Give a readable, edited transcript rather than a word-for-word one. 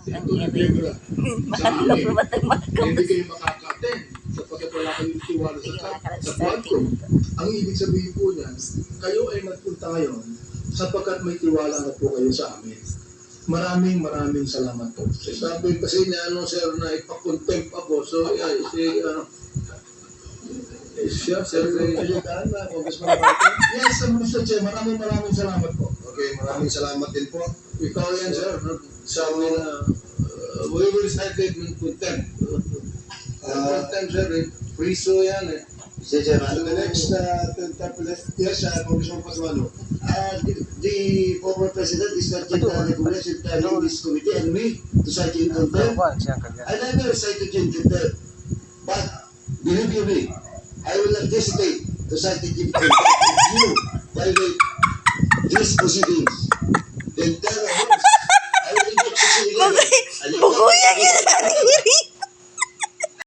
Ito na Debra. Sa amin, hindi kayo makaka-attend sapagkat wala kayong tiwala sa platform. Ang ibig sabihin po niyan, kayo ay nagpunta ngayon sapagkat may tiwala na po kayo sa amin. Maraming salamat po. Sabi kasi niya, sir, na ipakontempt ako. So, siya, sir, Ayun na, Congressman Martin. Yes, Mr. Chair, maraming salamat po. okay, maraming salamat din po. Ikaw yan, sir. So, we will start it with contempt. Contempt, sir, priso yan eh. Mr. Chairman, the next yes, Congressman Pasuano. The former president is not yet recognized in this committee and me to cite you in contempt. I never cited you in contempt. But believe you me, I will not hesitate to cite you in contempt. If you violate these proceedings, then tell us, I will not proceed. Bukuya kita.